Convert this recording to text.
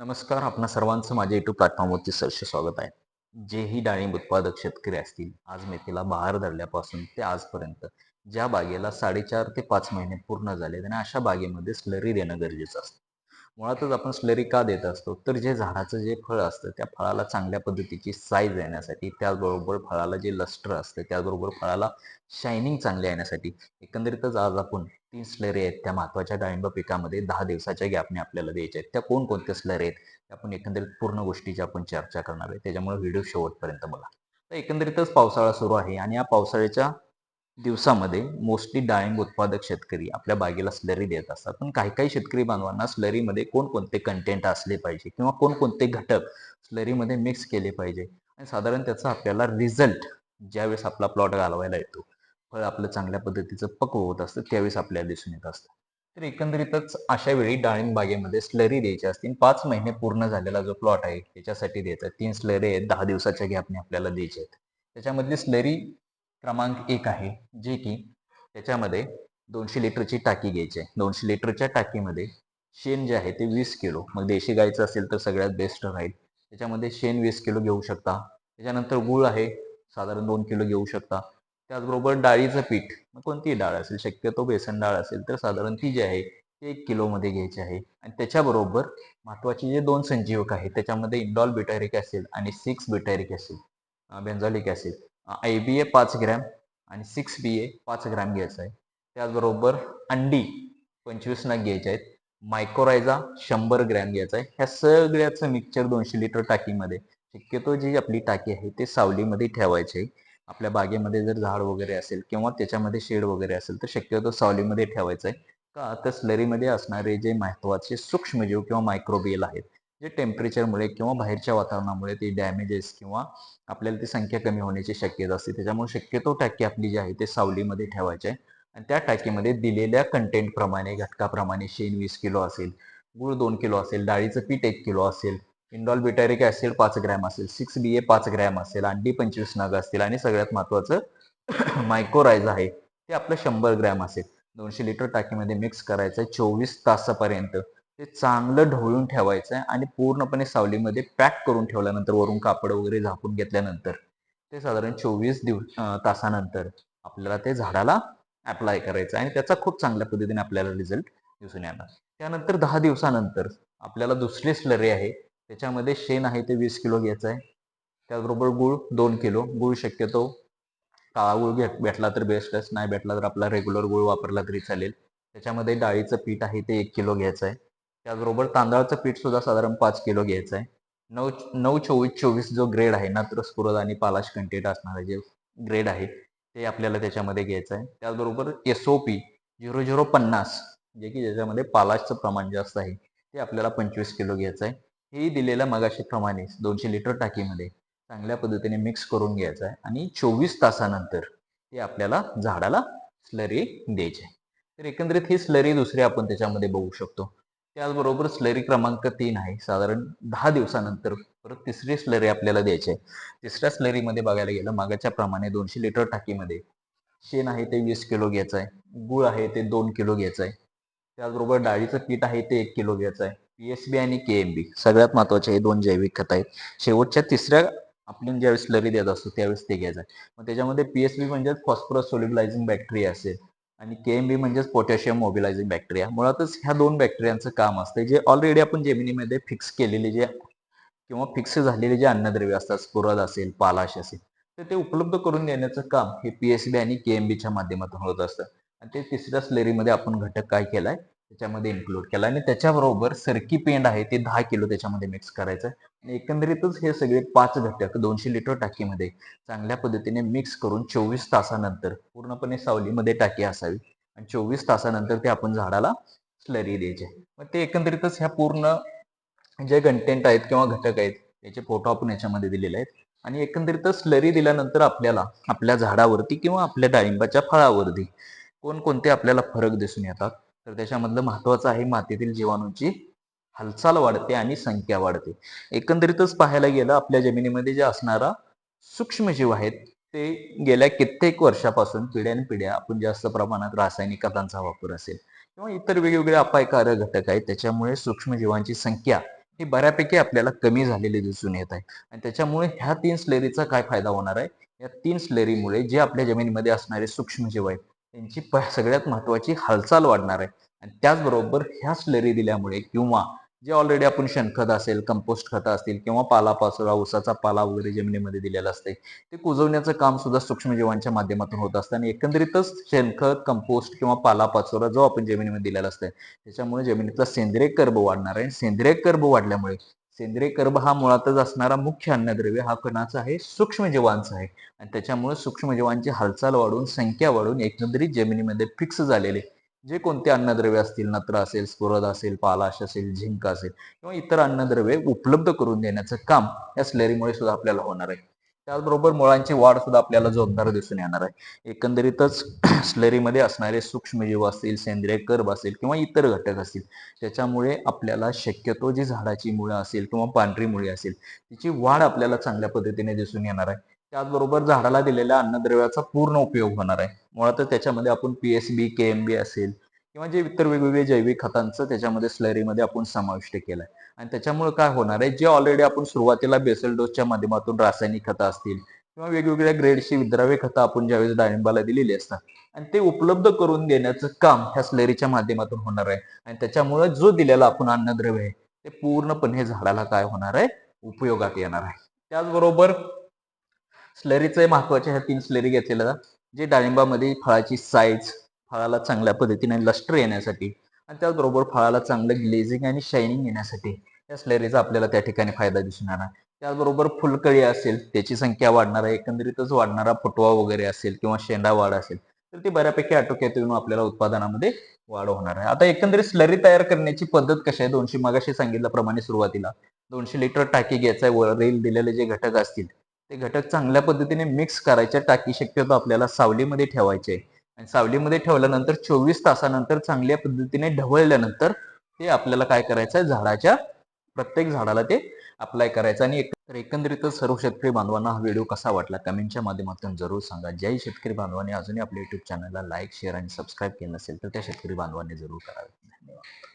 नमस्कार, आपणा सर्वांचं माझ्या युट्यूब प्लॅटफॉर्मवरती सहर्ष स्वागत आहे. जेही डाळिंब उत्पादक शेतकरी असतील, आज मेथीला बहार धरल्यापासून ते आजपर्यंत ज्या बागेला 4.5 ते 5 महिने पूर्ण झाले आणि अशा बागेमध्ये स्लरी देणं गरजेचं असतं. मुळातच आपण स्लरी का देत असतो, तर जे झाडाचं जे फळ असतं त्या फळाला चांगल्या पद्धतीची साईज येण्यासाठी, त्याचबरोबर फळाला जे लस्टर असतं, त्याचबरोबर फळाला शायनिंग चांगली येण्यासाठी. एकंदरीतच आज आपण 3 स्लरी आहेत त्या महत्त्वाच्या डाळिंब पिकामध्ये 10 दिवसाच्या गॅपने आपल्याला द्यायच्या आहेत. त्या कोणकोणत्या स्लरी आहेत, त्या आपण एकंदरीत पूर्ण गोष्टीची आपण चर्चा करणार आहे. त्याच्यामुळे व्हिडिओ शेवटपर्यंत बघा. तर एकंदरीतच पावसाळा सुरू आहे आणि या पावसाळ्याच्या दिवसामध्ये मोस्टली डाळिंब उत्पादक शेतकरी आपल्या बागेला स्लरी देत असतात. पण काही शेतकरी बांधवांना स्लरीमध्ये कोणकोणते कंटेंट असले पाहिजे किंवा कोणकोणते घटक स्लरीमध्ये मिक्स केले पाहिजे आणि साधारण त्याचा आपल्याला रिझल्ट ज्यावेळेस आपला प्लॉट घालवायला येतो, फळ आपलं चांगल्या पद्धतीचं पक्व होत असतं, त्यावेळेस आपल्याला दिसून येत असतं. तर एकंदरीतच अशा वेळी डाळिंब बागेमध्ये स्लरी द्यायची असतील. 5 महिने पूर्ण झालेला जो प्लॉट आहे त्याच्यासाठी द्यायचा. 3 स्लरी आहेत, 10 दिवसाच्या गॅपने आपल्याला द्यायचे आहेत. त्याच्यामधली स्लरी क्रमांक 1 आहे, जे की त्याच्यामध्ये 200 लिटरची टाकी घ्यायची आहे. 200 लिटरच्या टाकीमध्ये शेण जे आहे ते 20 किलो, मग देशी गाईचं असेल तर सगळ्यात बेस्ट राहील. त्याच्यामध्ये शेण 20 किलो घेऊ शकता. त्याच्यानंतर गूळ आहे, साधारण 2 किलो घेऊ शकता. त्याचबरोबर डाळीचं पीठ, मग कोणतीही डाळ असेल, शक्यतो बेसन डाळ असेल तर साधारण ती जी आहे ती 1 किलोमध्ये घ्यायची आहे. आणि त्याच्याबरोबर महत्त्वाचे जे 2 संजीवक आहेत त्याच्यामध्ये इंडॉल ब्युटारिक ॲसिड आणि 6 ब्युटारिक ॲसिड, बेन्झॉलिक ॲसिड, IBA 5 ग्रॅम आणि 6BA 5 ग्रॅम घ्यायचा आहे. त्याचबरोबर अंडी 25 नग घ्यायचे आहेत. मायक्रोरायझा 100 ग्रॅम घ्यायचा आहे. ह्या सगळ्याचं मिक्सचर 200 लिटर टाकीमध्ये, शक्यतो जी आपली टाकी आहे ते सावलीमध्ये ठेवायची आहे. आपल्या बागेमध्ये जर झाड वगैरे असेल किंवा त्याच्यामध्ये शेड वगैरे असेल तर शक्यतो सावलीमध्ये ठेवायचं आहे. का तर स्लरीमध्ये असणारे जे महत्त्वाचे सूक्ष्मजीव किंवा मायक्रोबियल आहेत, जे टेम्परेचरमुळे किंवा बाहेरच्या वातावरणामुळे ते डॅमेजेस किंवा आपल्याला ती संख्या कमी होण्याची शक्यता असते. त्याच्यामुळे शक्यतो टाकी आपली जी आहे ते सावलीमध्ये ठेवायची आहे आणि त्या टाकीमध्ये दिलेल्या कंटेंटप्रमाणे, घटकाप्रमाणे शेण 20 किलो असेल, गूळ 2 किलो असेल, डाळीचं पीठ 1 किलो असेल, इंडॉल ब्युटारिक ॲसिड 5 ग्रॅम असेल, 6BA 5 ग्रॅम असेल, अंडी 25 नग असतील आणि सगळ्यात महत्त्वाचं मायक्रोरायझा आहे ते आपलं 100 ग्रॅम असेल. 200 लिटर टाकीमध्ये मिक्स करायचं आहे 24 तासापर्यंत. ते चांगलं ढवळून ठेवायचं आहे आणि पूर्णपणे सावलीमध्ये पॅक करून ठेवल्यानंतर वरून कापड वगैरे झाकून घेतल्यानंतर ते साधारण 24 तासानंतर आपल्याला ते झाडाला अप्लाय करायचं आहे आणि त्याचा खूप चांगल्या पद्धतीने आपल्याला रिझल्ट दिसून येणार. त्यानंतर 10 दिवसानंतर आपल्याला दुसरी स्लरी आहे. त्याच्यामध्ये शेण आहे ते 20 किलो घ्यायचं आहे. त्याचबरोबर गूळ 2 किलो. गूळ शक्यतो काळा गूळ भेटला तर बेस्टच, नाही भेटला तर आपला रेग्युलर गूळ वापरला तरी चालेल. त्याच्यामध्ये डाळीचं पीठ आहे ते 1 किलो घ्यायचं आहे. त्याचबरोबर तांदळाचं पीठ सुद्धा साधारण 5 किलो घ्यायचं आहे. 9-24 जो ग्रेड आहे, नत्र, स्फुरद आणि पालाश कंटेंट असणारे जे ग्रेड आहे ते आपल्याला त्याच्यामध्ये घ्यायचं आहे. त्याचबरोबर SOP 0050, जे की ज्याच्यामध्ये पालाशचं प्रमाण जास्त आहे, ते आपल्याला 25 किलो घ्यायचं आहे. हेही दिलेल्या मगाशीप्रमाणे 200 लिटर टाकीमध्ये चांगल्या पद्धतीने मिक्स करून घ्यायचं आहे आणि 24 तासानंतर ते आपल्याला झाडाला स्लरी द्यायची आहे. तर एकंदरीत ही स्लरी दुसरी आपण त्याच्यामध्ये बघू शकतो. त्याचबरोबर स्लरी क्रमांक 3 आहे. साधारण 10 दिवसानंतर परत तिसरी स्लरी आपल्याला द्यायची आहे. तिसऱ्या स्लरीमध्ये बघायला गेलं मागाच्या प्रमाणे 200 लिटर टाकीमध्ये शेण आहे ते 20 किलो घ्यायचं आहे. गूळ आहे ते 2 किलो घ्यायचं आहे. त्याचबरोबर डाळीचं पीठ आहे ते 1 किलो घ्यायचं आहे. PSB आणि KMB सगळ्यात महत्त्वाचे हे 2 जैविक खत आहेत. शेवटच्या तिसऱ्या आपण ज्यावेळेस स्लरी देत असतो त्यावेळेस ते घ्यायचं आहे. मग त्याच्यामध्ये PSB म्हणजेच फॉस्फरस सोल्युबलायझिंग बॅक्टेरिया असेल आणि KMB म्हणजेच पोटॅशियम मोबिलायझिंग बॅक्टेरिया. मुळातच ह्या 2 बॅक्टेरियांचं काम असतं, जे ऑलरेडी आपण जमिनीमध्ये फिक्स केलेले जे किंवा फिक्स झालेले जे अन्नद्रव्य असतात, स्फुरद असेल, पालाश असेल, तर ते उपलब्ध करून देण्याचं काम हे PSB आणि KMBच्या माध्यमातून होत असतं. आणि ते तिसऱ्या स्लरीमध्ये आपण घटक काय केलाय त्याच्यामध्ये इन्क्लूड केला आणि त्याच्याबरोबर सरकी पेंड आहे ते 10 किलो त्याच्यामध्ये मिक्स करायचं आणि एकंदरीतच हे सगळे 5 घटक 200 लिटर टाकीमध्ये चांगल्या पद्धतीने मिक्स करून 24 तासानंतर पूर्णपणे सावलीमध्ये टाकी असावी आणि 24 तासानंतर ते आपण झाडाला स्लरी द्यायचे. मग ते एकंदरीतच ह्या पूर्ण जे कंटेंट आहेत किंवा घटक आहेत याचे फोटो आपण याच्यामध्ये दिलेले आहेत आणि एकंदरीतच स्लरी दिल्यानंतर आपल्याला आपल्या झाडावरती किंवा आपल्या डाळिंबाच्या फळावरती कोणकोणते आपल्याला फरक दिसून येतात, तर त्याच्यामधलं महत्त्वाचं आहे मातीतील जीवाणूंची हालचाल वाढते आणि संख्या वाढते. एकंदरीतच पाहायला गेलं आपल्या जमिनीमध्ये जे असणारा सूक्ष्मजीव आहेत ते गेल्या कित्येक वर्षापासून पिढ्यानपिढ्या आपण जास्त प्रमाणात रासायनिक खतांचा वापर असेल किंवा इतर वेगवेगळे अपायकारक घटक आहेत त्याच्यामुळे सूक्ष्मजीवांची संख्या हे बऱ्यापैकी आपल्याला कमी झालेले दिसून येत आहे. आणि त्याच्यामुळे ह्या 3 स्लरीचा काय फायदा होणार आहे? या 3 स्लरीमुळे जे आपल्या जमिनीमध्ये असणारे सूक्ष्मजीव आहेत, त्यांची सगळ्यात महत्त्वाची हालचाल वाढणार आहे. आणि त्याचबरोबर ह्या स्लरी दिल्यामुळे किंवा जे ऑलरेडी आपण शेणखत असेल, कंपोस्ट खतं असतील किंवा पालापाचोळा, ऊसाचा पाला वगैरे जमिनीमध्ये दिलेला असते, ते कुजवण्याचं काम सुद्धा सूक्ष्मजीवांच्या माध्यमातून होत असतं. आणि एकंदरीतच शेणखत, कंपोस्ट किंवा पालापाचोळा जो आपण जमिनीमध्ये दिलेला असतो, त्याच्यामुळे जमिनीतला सेंद्रिय कर्ब वाढणार आहे. सेंद्रिय कर्ब वाढल्यामुळे सेंद्रिय कर्ब हा मुळातच असणारा मुख्य अन्नद्रव्य हा कणाचा आहे, सूक्ष्मजीवांचा आहे. आणि त्याच्यामुळे सूक्ष्मजीवांची हालचाल वाढून, संख्या वाढून एकंदरीत जमिनीमध्ये फिक्स झालेले जे कोणते अन्नद्रव्य असतील, नत्र असेल, स्फुरद असेल, पालाश असेल, झिंक असेल किंवा इतर अन्नद्रव्ये उपलब्ध करून देण्याचं काम या स्लरीमुळे सुद्धा आपल्याला होणार आहे. त्याचबरोबर मुळांची वाढ सुद्धा आपल्याला जोरदार दिसून येणार आहे. एकंदरीतच स्लरीमध्ये असणारे सूक्ष्मजीव असतील, सेंद्रिय कर्ब असेल किंवा इतर घटक असतील, त्याच्यामुळे आपल्याला शक्यतो जी झाडाची मुळं असेल किंवा पांढरी मुळे असेल, तिची वाढ आपल्याला चांगल्या पद्धतीने दिसून येणार आहे. त्याचबरोबर झाडाला दिलेल्या अन्नद्रव्याचा पूर्ण उपयोग होणार आहे. मुळातच त्याच्यामध्ये आपण पीएसबी, केएमबी असेल किंवा जे इतर वेगवेगळे जैविक खतांचं त्याच्यामध्ये स्लरीमध्ये आपण समाविष्ट केलाय. आणि त्याच्यामुळे काय होणार आहे, जे ऑलरेडी आपण सुरुवातीला बेसल डोसच्या माध्यमातून रासायनिक खतं असतील किंवा वेगवेगळ्या ग्रेडची विद्राव्य खतं आपण ज्यावेळेस डाळिंबाला दिलेली असतात, आणि ते उपलब्ध करून देण्याचं काम ह्या स्लरीच्या माध्यमातून होणार आहे. आणि त्याच्यामुळे जो दिलेला आपण अन्नद्रव्य आहे ते पूर्णपणे झाडाला काय होणार आहे, उपयोगात येणार आहे. त्याचबरोबर स्लरीचे महत्वाचे ह्या 3 स्लरी घेतलेल्या जे डाळिंबामध्ये फळाची साईज, फळाला चांगल्या पद्धतीने लस्टर येण्यासाठी आणि त्याचबरोबर फळाला चांगलं ग्लेझिंग आणि शायनिंग येण्यासाठी या स्लरीचा आपल्याला त्या ठिकाणी फायदा दिसून येणार. त्याचबरोबर फुलकळी असेल त्याची संख्या वाढणार आहे, एकंदरीतच वाढणारा फुटवा वगैरे असेल किंवा शेंडा वाढ असेल तर ती बऱ्यापैकी आटोक्यात येऊन आपल्याला उत्पादनामध्ये वाढ होणार आहे. आता एकंदरीत स्लरी तयार करण्याची पद्धत कशी आहे, 200 मगाशी सांगितल्याप्रमाणे सुरुवातीला 200 लिटर टाकी घ्यायचा आहे, वरील दिलेले जे घटक असतील ते घटक चांगल्या पद्धतीने मिक्स करायचे. टाकी शक्यतो आपल्याला सावलीमध्ये ठेवायचे आणि सावलीमध्ये ठेवल्यानंतर 24 तासानंतर चांगल्या पद्धतीने ढवळल्यानंतर ते आपल्याला काय करायचं आहे, झाडाच्या प्रत्येक झाडाला ते अप्लाय करायचं. आणि एकंदरीतच सर्व शेतकरी बांधवांना हा व्हिडिओ कसा वाटला कमेंटच्या माध्यमातून जरूर सांगा. ज्याही शेतकरी बांधवांनी अजूनही आपल्या युट्यूब चॅनलला लाईक, शेअर आणि सबस्क्राईब केलं नसेल तर त्या शेतकरी बांधवांनी जरूर करावे. धन्यवाद.